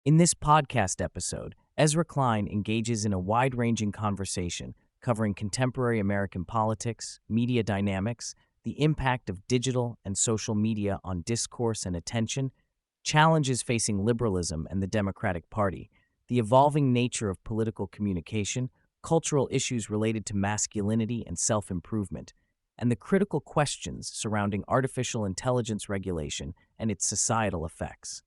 In this podcast episode, Ezra Klein engages in a wide-ranging conversation covering contemporary American politics, media dynamics, the impact of digital and social media on discourse and attention, challenges facing liberalism and the Democratic Party, the evolving nature of political communication, cultural issues related to masculinity and self-improvement, and the critical questions surrounding artificial intelligence regulation and its societal effects.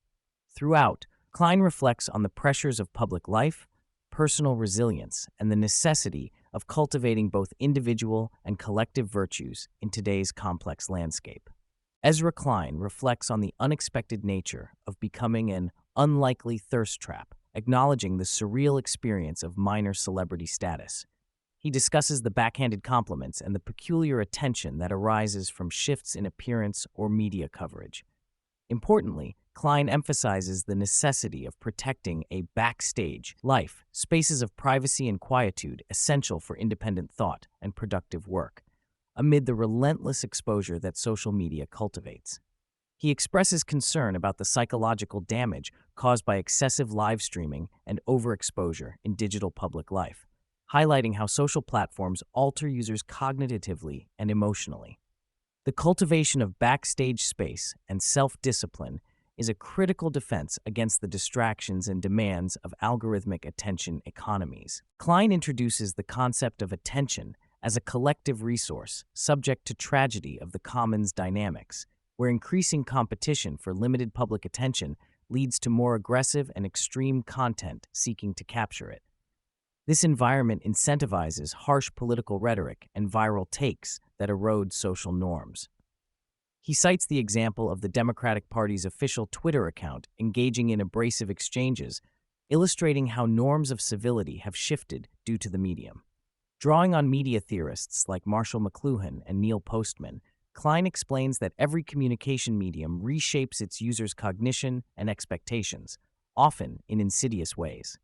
Throughout, Klein reflects on the pressures of public life, personal resilience, and the necessity of cultivating both individual and collective virtues in today's complex landscape. Ezra Klein reflects on the unexpected nature of becoming an unlikely thirst trap, acknowledging the surreal experience of minor celebrity status. He discusses the backhanded compliments and the peculiar attention that arises from shifts in appearance or media coverage. Importantly, Klein emphasizes the necessity of protecting a backstage life, spaces of privacy and quietude essential for independent thought and productive work, amid the relentless exposure that social media cultivates. He expresses concern about the psychological damage caused by excessive live streaming and overexposure in digital public life, highlighting how social platforms alter users cognitively and emotionally. The cultivation of backstage space and self-discipline is a critical defense against the distractions and demands of algorithmic attention economies. Klein introduces the concept of attention as a collective resource subject to tragedy of the commons dynamics, where increasing competition for limited public attention leads to more aggressive and extreme content seeking to capture it. This environment incentivizes harsh political rhetoric and viral takes that erode social norms. He cites the example of the Democratic Party's official Twitter account engaging in abrasive exchanges, illustrating how norms of civility have shifted due to the medium. Drawing on media theorists like Marshall McLuhan and Neil Postman, Klein explains that every communication medium reshapes its users' cognition and expectations, often in insidious ways.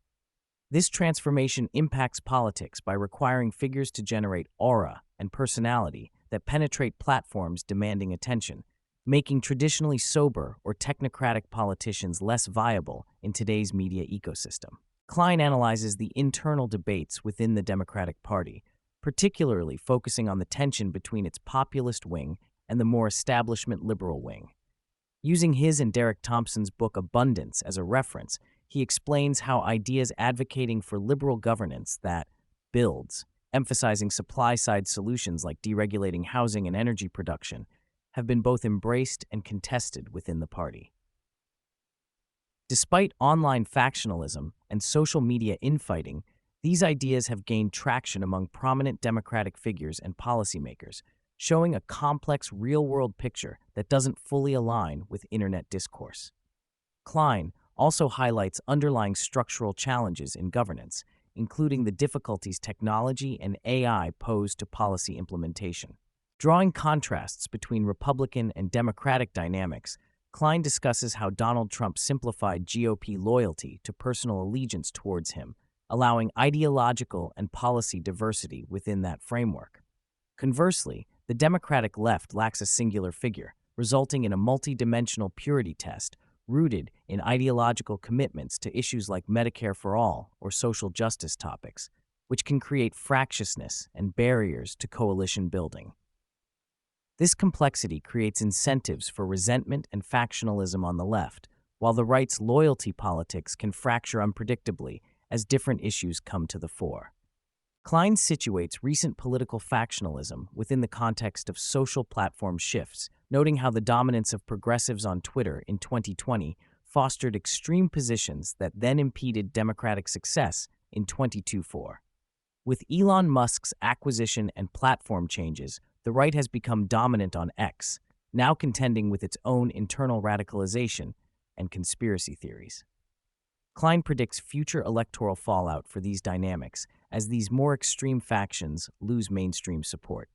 This transformation impacts politics by requiring figures to generate aura and personality that penetrate platforms demanding attention, making traditionally sober or technocratic politicians less viable in today's media ecosystem. Klein analyzes the internal debates within the Democratic Party, particularly focusing on the tension between its populist wing and the more establishment liberal wing. Using his and Derek Thompson's book Abundance as a reference, he explains how ideas advocating for liberal governance that builds, emphasizing supply-side solutions like deregulating housing and energy production, have been both embraced and contested within the party. Despite online factionalism and social media infighting, these ideas have gained traction among prominent Democratic figures and policymakers, showing a complex real-world picture that doesn't fully align with internet discourse. Klein also highlights underlying structural challenges in governance, including the difficulties technology and AI pose to policy implementation. Drawing contrasts between Republican and Democratic dynamics, Klein discusses how Donald Trump simplified GOP loyalty to personal allegiance towards him, allowing ideological and policy diversity within that framework. Conversely, the Democratic left lacks a singular figure, resulting in a multidimensional purity test rooted in ideological commitments to issues like Medicare for all or social justice topics, which can create fractiousness and barriers to coalition building. This complexity creates incentives for resentment and factionalism on the left, while the right's loyalty politics can fracture unpredictably as different issues come to the fore. Klein situates recent political factionalism within the context of social platform shifts, noting how the dominance of progressives on Twitter in 2020 fostered extreme positions that then impeded Democratic success in 2024. With Elon Musk's acquisition and platform changes, the right has become dominant on X, now contending with its own internal radicalization and conspiracy theories. Klein predicts future electoral fallout for these dynamics as these more extreme factions lose mainstream support.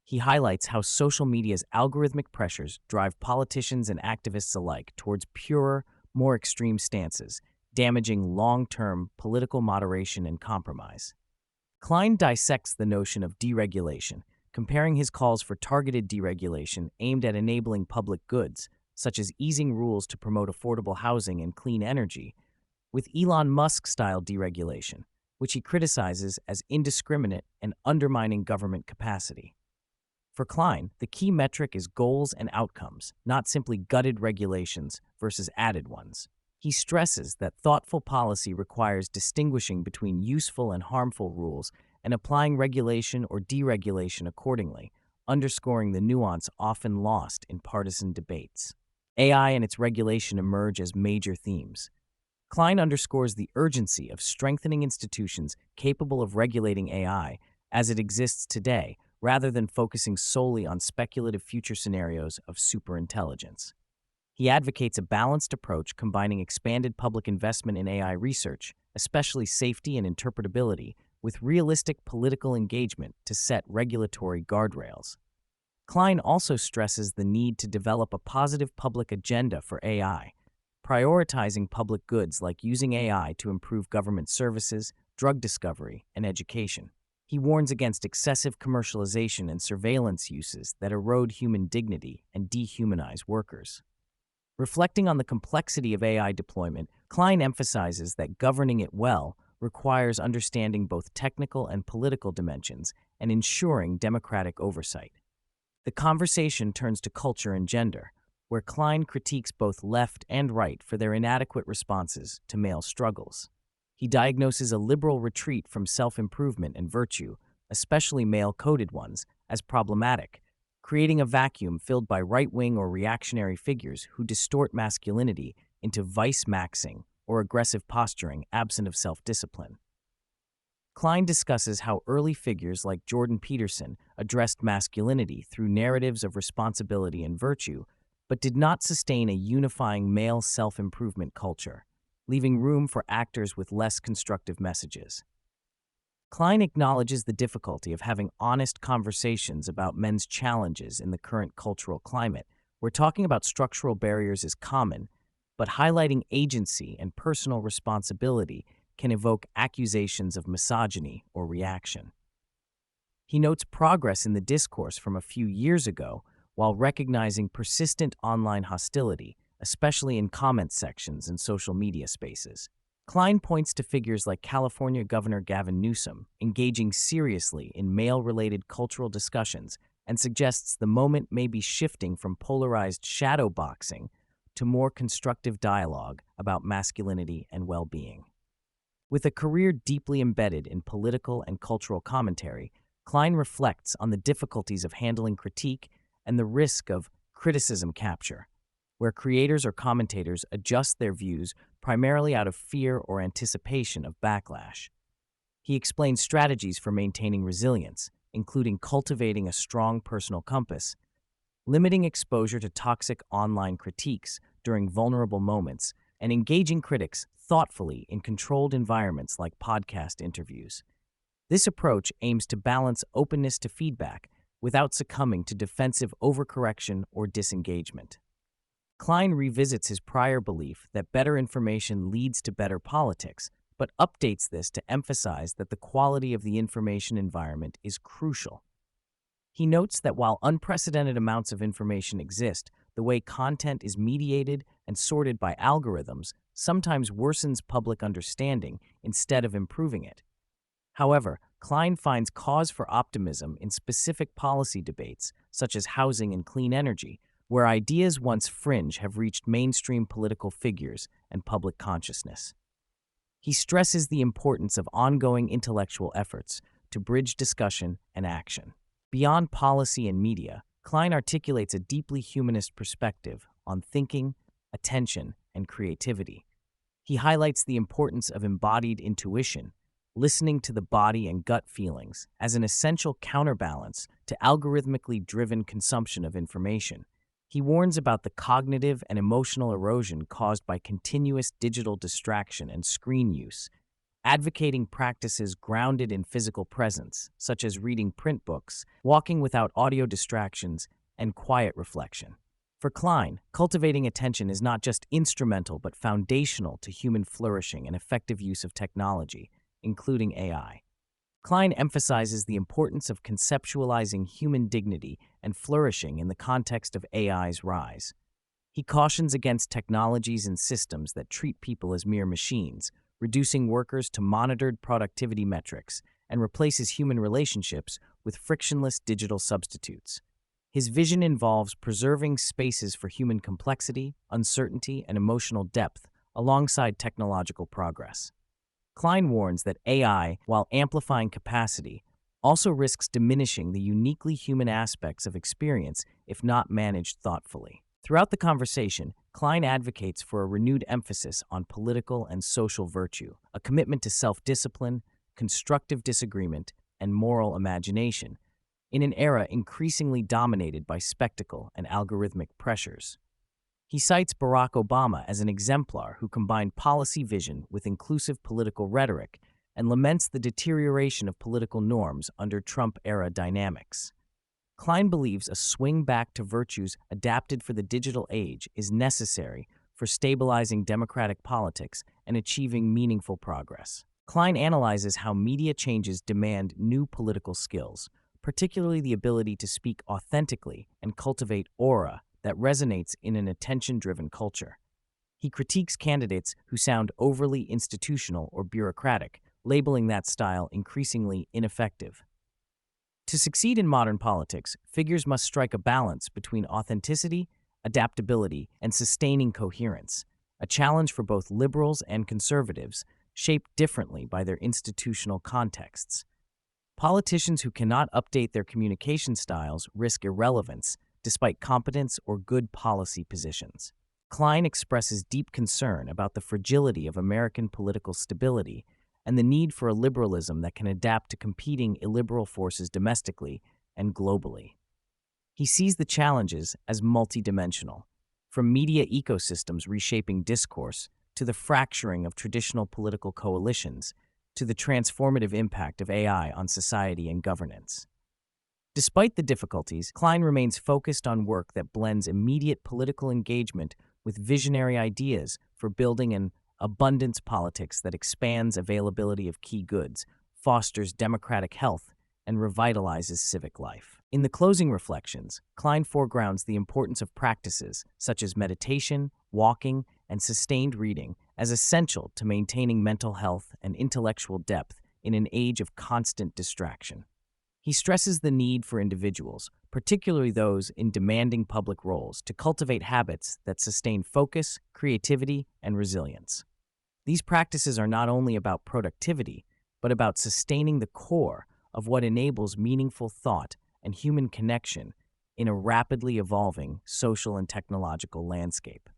He highlights how social media's algorithmic pressures drive politicians and activists alike towards purer, more extreme stances, damaging long-term political moderation and compromise. Klein dissects the notion of deregulation, comparing his calls for targeted deregulation aimed at enabling public goods, such as easing rules to promote affordable housing and clean energy, with Elon Musk-style deregulation, which he criticizes as indiscriminate and undermining government capacity. For Klein, the key metric is goals and outcomes, not simply gutted regulations versus added ones. He stresses that thoughtful policy requires distinguishing between useful and harmful rules and applying regulation or deregulation accordingly, underscoring the nuance often lost in partisan debates. AI and its regulation emerge as major themes. Klein underscores the urgency of strengthening institutions capable of regulating AI as it exists today, rather than focusing solely on speculative future scenarios of superintelligence. He advocates a balanced approach combining expanded public investment in AI research, especially safety and interpretability, with realistic political engagement to set regulatory guardrails. Klein also stresses the need to develop a positive public agenda for AI, prioritizing public goods like using AI to improve government services, drug discovery, and education. He warns against excessive commercialization and surveillance uses that erode human dignity and dehumanize workers. Reflecting on the complexity of AI deployment, Klein emphasizes that governing it well requires understanding both technical and political dimensions and ensuring democratic oversight. The conversation turns to culture and gender, where Klein critiques both left and right for their inadequate responses to male struggles. He diagnoses a liberal retreat from self-improvement and virtue, especially male-coded ones, as problematic, creating a vacuum filled by right-wing or reactionary figures who distort masculinity into vice-maxing or aggressive posturing absent of self-discipline. Klein discusses how early figures like Jordan Peterson addressed masculinity through narratives of responsibility and virtue, but did not sustain a unifying male self-improvement culture, leaving room for actors with less constructive messages. Klein acknowledges the difficulty of having honest conversations about men's challenges in the current cultural climate, where talking about structural barriers is common, but highlighting agency and personal responsibility can evoke accusations of misogyny or reaction. He notes progress in the discourse from a few years ago while recognizing persistent online hostility, especially in comment sections and social media spaces. Klein points to figures like California Governor Gavin Newsom engaging seriously in male-related cultural discussions and suggests the moment may be shifting from polarized shadowboxing to more constructive dialogue about masculinity and well-being. With a career deeply embedded in political and cultural commentary, Klein reflects on the difficulties of handling critique and the risk of criticism capture, where creators or commentators adjust their views primarily out of fear or anticipation of backlash. He explains strategies for maintaining resilience, including cultivating a strong personal compass, limiting exposure to toxic online critiques during vulnerable moments, and engaging critics thoughtfully in controlled environments like podcast interviews. This approach aims to balance openness to feedback without succumbing to defensive overcorrection or disengagement. Klein revisits his prior belief that better information leads to better politics, but updates this to emphasize that the quality of the information environment is crucial. He notes that while unprecedented amounts of information exist, the way content is mediated and sorted by algorithms sometimes worsens public understanding instead of improving it. However, Klein finds cause for optimism in specific policy debates, such as housing and clean energy, where ideas once fringe have reached mainstream political figures and public consciousness. He stresses the importance of ongoing intellectual efforts to bridge discussion and action. Beyond policy and media, Klein articulates a deeply humanist perspective on thinking, attention, and creativity. He highlights the importance of embodied intuition, listening to the body and gut feelings, as an essential counterbalance to algorithmically driven consumption of information. He warns about the cognitive and emotional erosion caused by continuous digital distraction and screen use, advocating practices grounded in physical presence, such as reading print books, walking without audio distractions, and quiet reflection. For Klein, cultivating attention is not just instrumental but foundational to human flourishing and effective use of technology, including AI. Klein emphasizes the importance of conceptualizing human dignity and flourishing in the context of AI's rise. He cautions against technologies and systems that treat people as mere machines, reducing workers to monitored productivity metrics, and replaces human relationships with frictionless digital substitutes. His vision involves preserving spaces for human complexity, uncertainty, and emotional depth alongside technological progress. Klein warns that AI, while amplifying capacity, also risks diminishing the uniquely human aspects of experience if not managed thoughtfully. Throughout the conversation, Klein advocates for a renewed emphasis on political and social virtue, a commitment to self-discipline, constructive disagreement, and moral imagination, in an era increasingly dominated by spectacle and algorithmic pressures. He cites Barack Obama as an exemplar who combined policy vision with inclusive political rhetoric and laments the deterioration of political norms under Trump-era dynamics. Klein believes a swing back to virtues adapted for the digital age is necessary for stabilizing democratic politics and achieving meaningful progress. Klein analyzes how media changes demand new political skills, particularly the ability to speak authentically and cultivate aura that resonates in an attention-driven culture. He critiques candidates who sound overly institutional or bureaucratic, labeling that style increasingly ineffective. To succeed in modern politics, figures must strike a balance between authenticity, adaptability, and sustaining coherence, a challenge for both liberals and conservatives, shaped differently by their institutional contexts. Politicians who cannot update their communication styles risk irrelevance, despite competence or good policy positions. Klein expresses deep concern about the fragility of American political stability and the need for a liberalism that can adapt to competing illiberal forces domestically and globally. He sees the challenges as multidimensional, from media ecosystems reshaping discourse to the fracturing of traditional political coalitions to the transformative impact of AI on society and governance. Despite the difficulties, Klein remains focused on work that blends immediate political engagement with visionary ideas for building an abundance politics that expands availability of key goods, fosters democratic health, and revitalizes civic life. In the closing reflections, Klein foregrounds the importance of practices such as meditation, walking, and sustained reading as essential to maintaining mental health and intellectual depth in an age of constant distraction. He stresses the need for individuals, particularly those in demanding public roles, to cultivate habits that sustain focus, creativity, and resilience. These practices are not only about productivity, but about sustaining the core of what enables meaningful thought and human connection in a rapidly evolving social and technological landscape.